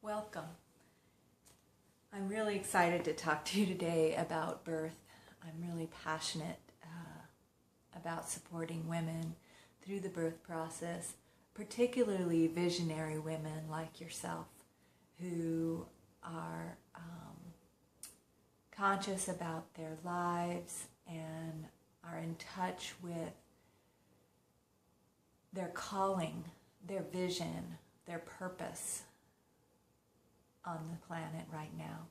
Welcome. I'm really excited to talk to you today about birth. I'm really passionate about supporting women through the birth process, particularly visionary women like yourself who are conscious about their lives and are in touch with their calling, their vision, their purpose on the planet right now.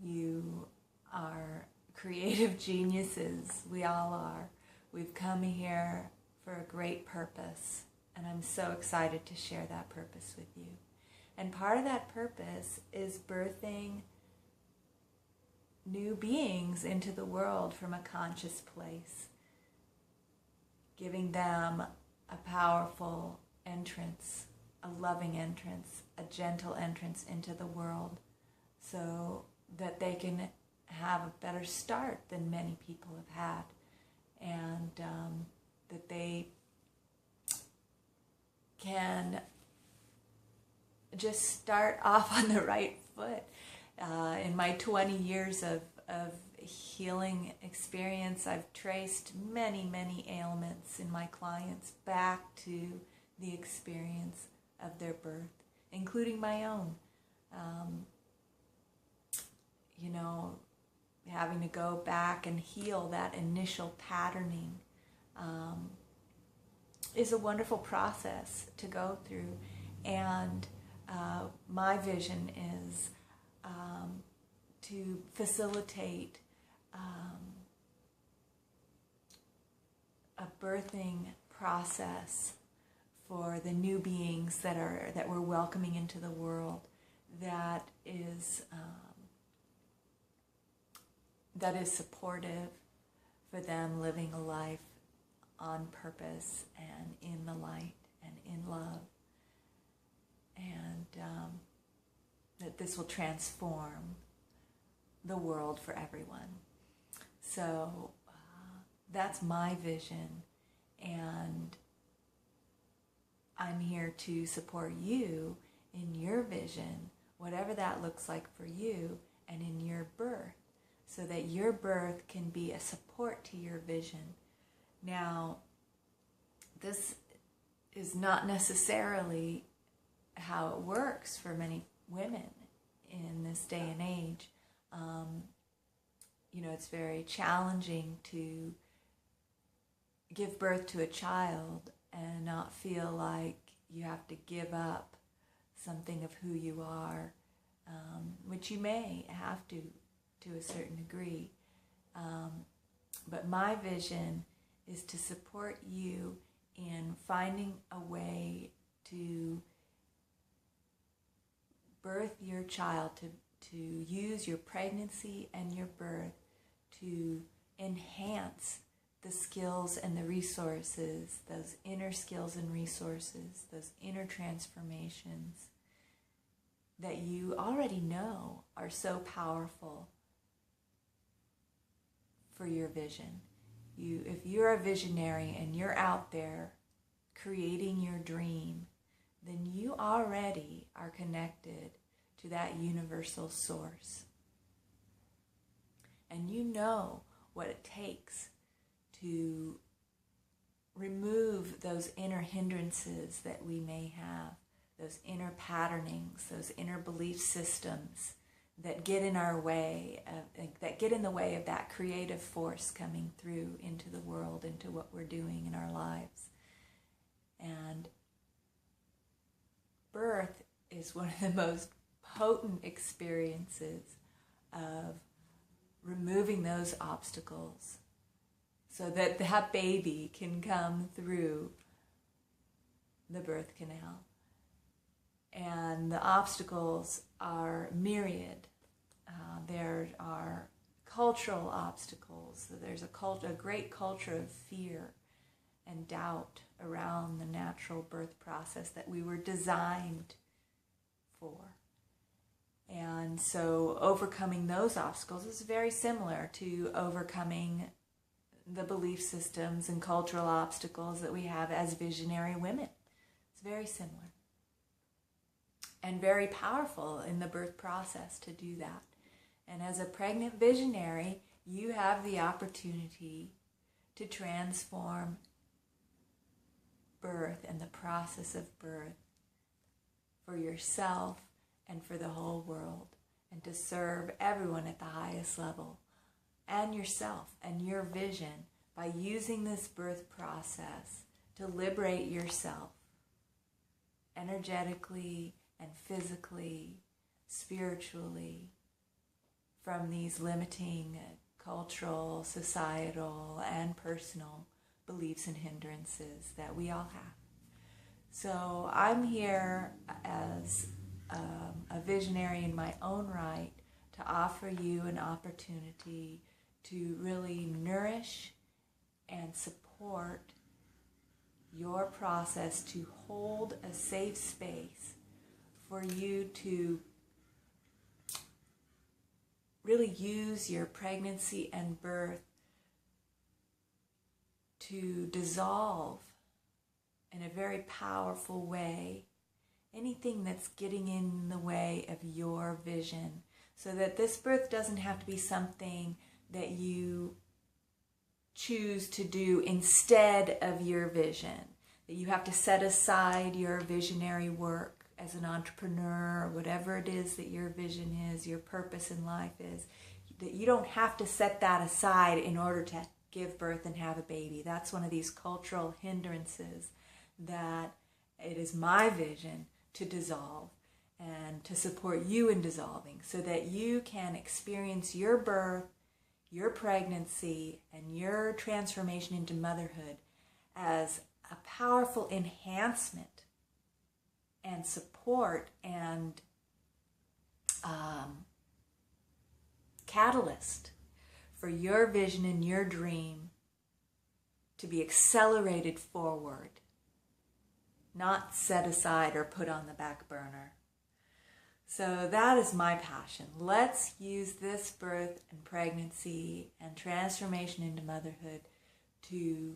You are creative geniuses. We all are. We've come here for a great purpose, and I'm so excited to share that purpose with you. And part of that purpose is birthing new beings into the world from a conscious place, giving them a powerful entrance, a loving entrance, a gentle entrance into the world so that they can have a better start than many people have had, and that they can just start off on the right foot. In my 20 years of healing experience, I've traced many, many ailments in my clients back to the experience of their birth, including my own. Having to go back and heal that initial patterning is a wonderful process to go through. And my vision is to facilitate a birthing process for the new beings that we're welcoming into the world, that is supportive for them living a life on purpose and in the light and in love, and that this will transform the world for everyone. So that's my vision, and I'm here to support you in your vision, whatever that looks like for you, and in your birth, so that your birth can be a support to your vision. Now, this is not necessarily how it works for many women in this day and age. It's very challenging to give birth to a child and not feel like you have to give up something of who you are, which you may have to a certain degree. But my vision is to support you in finding a way to birth your child, to use your pregnancy and your birth to enhance the skills and the resources, those inner skills and resources, those inner transformations that you already know are so powerful for your vision. If you're a visionary and you're out there creating your dream, then you already are connected to that universal source. And you know what it takes to remove those inner hindrances that we may have, those inner patternings, those inner belief systems that get in our way, that get in the way of that creative force coming through into the world, into what we're doing in our lives. And birth is one of the most potent experiences of removing those obstacles so that that baby can come through the birth canal. And the obstacles are myriad. There are cultural obstacles. There's a great culture of fear and doubt around the natural birth process that we were designed for. And so overcoming those obstacles is very similar to overcoming the belief systems and cultural obstacles that we have as visionary women. It's very similar. and very powerful in the birth process to do that. And as a pregnant visionary, you have the opportunity to transform birth and the process of birth for yourself and for the whole world, and to serve everyone at the highest level and yourself and your vision by using this birth process to liberate yourself energetically and physically, spiritually, from these limiting cultural, societal, and personal beliefs and hindrances that we all have. So I'm here as a visionary in my own right to offer you an opportunity to really nourish and support your process, to hold a safe space for you to really use your pregnancy and birth to dissolve in a very powerful way anything that's getting in the way of your vision, so that this birth doesn't have to be something that you choose to do instead of your vision, that you have to set aside your visionary work as an entrepreneur, or whatever it is that your vision is, your purpose in life is, that you don't have to set that aside in order to give birth and have a baby. That's one of these cultural hindrances that it is my vision to dissolve and to support you in dissolving, so that you can experience your birth, your pregnancy, and your transformation into motherhood as a powerful enhancement and support and catalyst for your vision and your dream to be accelerated forward, not set aside or put on the back burner. So that is my passion. Let's use this birth and pregnancy and transformation into motherhood to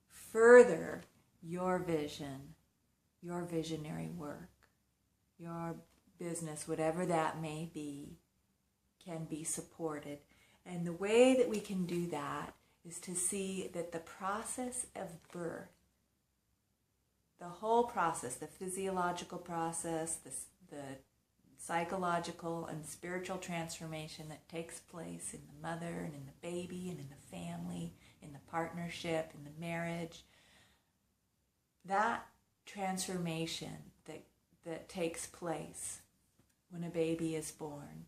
further your vision, your visionary work, your business, whatever that may be, can be supported. And the way that we can do that is to see that the process of birth, the whole process, the physiological process, the psychological and spiritual transformation that takes place in the mother and in the baby and in the family, in the partnership, in the marriage, that transformation that takes place when a baby is born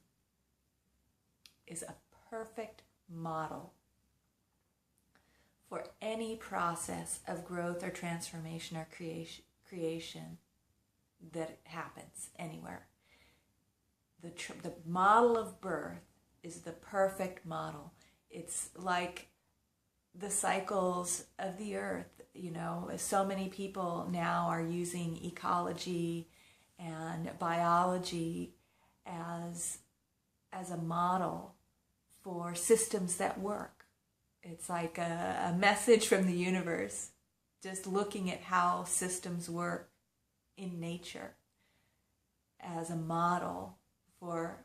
is a perfect model for any process of growth or transformation or creation that happens anywhere. The model of birth is the perfect model. It's like the cycles of the earth. You know, so many people now are using ecology and biology as a model for systems that work. It's like a message from the universe, just looking at how systems work in nature as a model for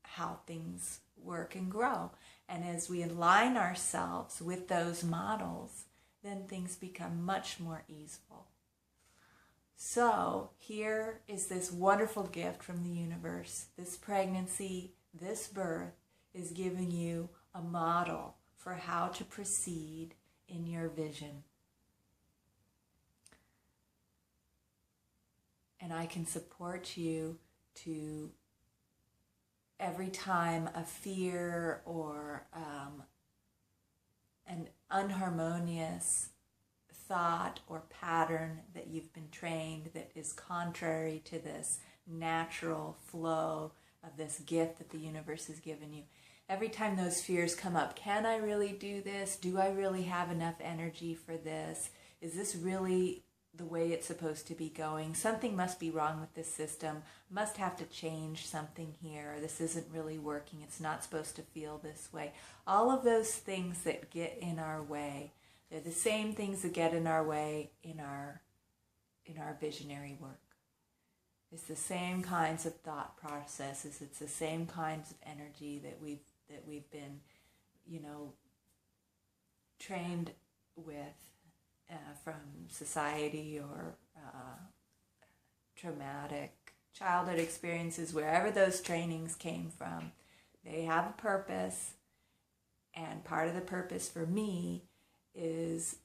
how things work and grow. And as we align ourselves with those models, then things become much more easeful. So here is this wonderful gift from the universe. This pregnancy, this birth is giving you a model for how to proceed in your vision. And I can support you to, every time a fear or an unharmonious thought or pattern that you've been trained that is contrary to this natural flow of this gift that the universe has given you. Every time those fears come up, can I really do this? Do I really have enough energy for this? Is this really the way it's supposed to be going? Something must be wrong with this system. Must have to change something here. This isn't really working. It's not supposed to feel this way. All of those things that get in our way, they're the same things that get in our way in our visionary work. It's the same kinds of thought processes. It's the same kinds of energy that we've been, trained with from society or traumatic childhood experiences, wherever those trainings came from. They have a purpose, and part of the purpose for me is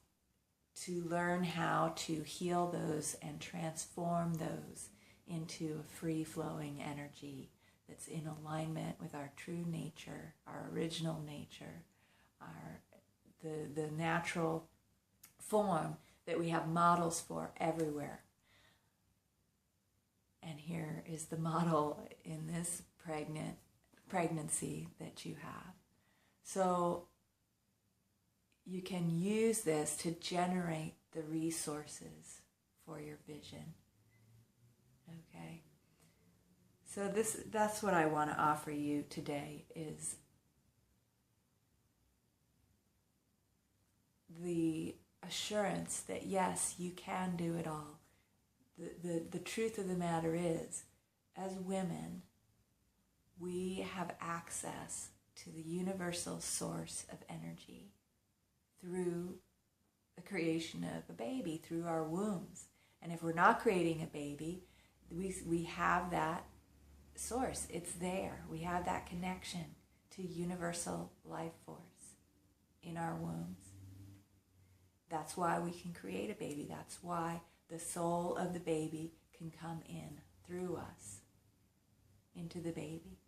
to learn how to heal those and transform those into a free-flowing energy that's in alignment with our true nature, our original nature, the natural form that we have models for everywhere. And here is the model in this pregnancy that you have. So you can use this to generate the resources for your vision. Okay? So that's what I want to offer you today, is the assurance that yes, you can do it all. The truth of the matter is, as women, we have access to the universal source of energy through the creation of a baby, through our wombs. And if we're not creating a baby, we have that source. It's there. We have that connection to universal life force in our wombs. That's why we can create a baby. That's why the soul of the baby can come in through us into the baby.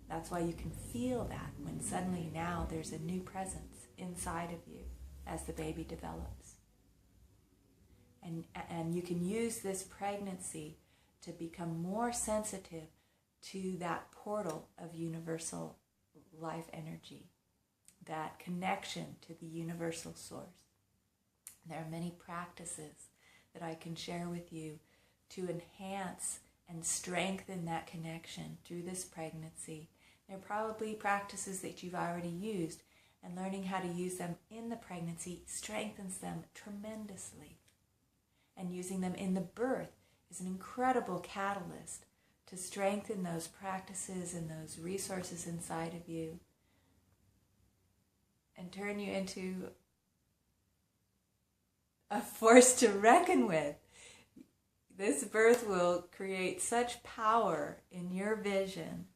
That's why you can feel that when suddenly now there's a new presence inside of you as the baby develops. And you can use this pregnancy to become more sensitive to that portal of universal life energy, that connection to the universal source. There are many practices that I can share with you to enhance and strengthen that connection through this pregnancy. There are probably practices that you've already used, and learning how to use them in the pregnancy strengthens them tremendously. And using them in the birth is an incredible catalyst to strengthen those practices and those resources inside of you and turn you into a force to reckon with. This birth will create such power in your vision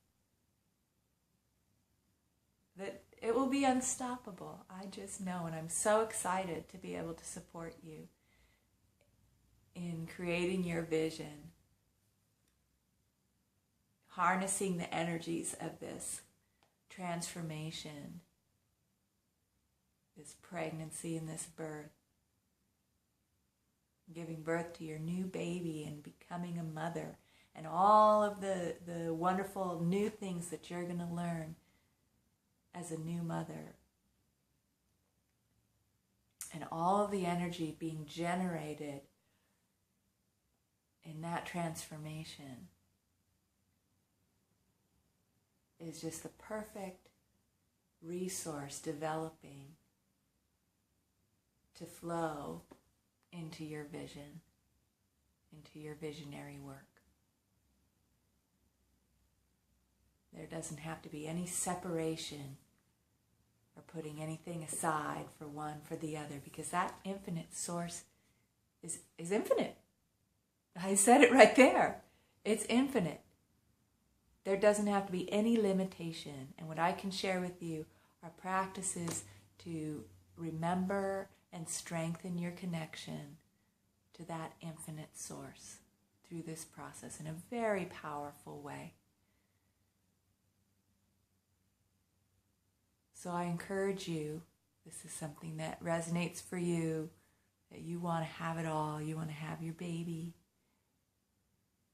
that it will be unstoppable. I just know, and I'm so excited to be able to support you in creating your vision, harnessing the energies of this transformation, this pregnancy and this birth, giving birth to your new baby and becoming a mother, and all of the wonderful new things that you're going to learn as a new mother, and all of the energy being generated in that transformation is just the perfect resource developing to flow into your vision, into your visionary work. There doesn't have to be any separation or putting anything aside for one for the other, because that infinite source is infinite. I said it right there. It's infinite. There doesn't have to be any limitation. And what I can share with you are practices to remember and strengthen your connection to that infinite source through this process in a very powerful way. So I encourage you, this is something that resonates for you, that you want to have it all. You want to have your baby,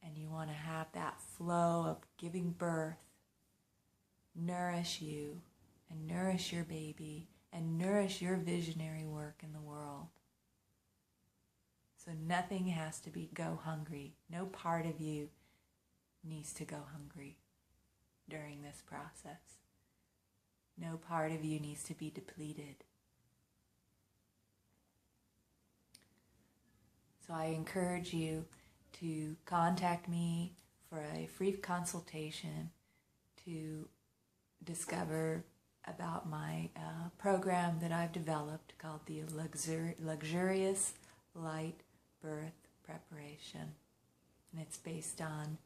and you want to have that flow of giving birth nourish you and nourish your baby and nourish your visionary work in the world. So nothing has to go hungry. No part of you needs to go hungry during this process. No part of you needs to be depleted. So I encourage you to contact me for a free consultation to discover about my program that I've developed called the Luxurious Light Birth Preparation. And it's based on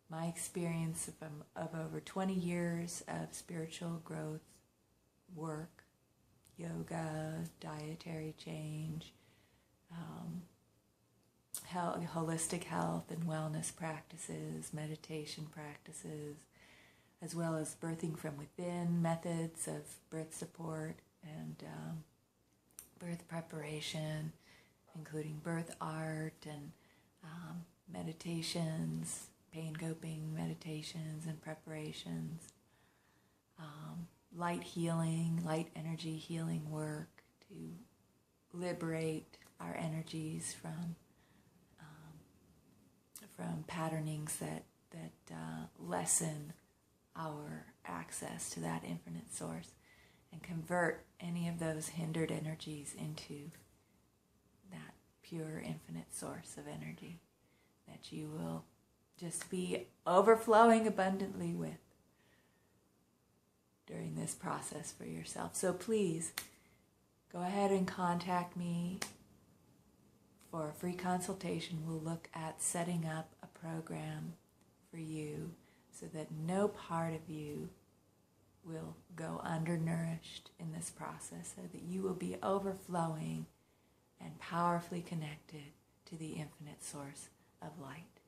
my experience of over 20 years of spiritual growth work, yoga, dietary change, holistic health and wellness practices, meditation practices, as well as birthing from within methods of birth support and birth preparation, including birth art and meditations, pain coping meditations and preparations, light healing, light energy healing work to liberate our energies from patternings that lessen our access to that infinite source and convert any of those hindered energies into that pure infinite source of energy that you will just be overflowing abundantly with during this process for yourself. So please go ahead and contact me for a free consultation. We'll look at setting up a program for you so that no part of you will go undernourished in this process, so that you will be overflowing and powerfully connected to the infinite source of light.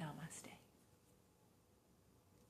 Namaste.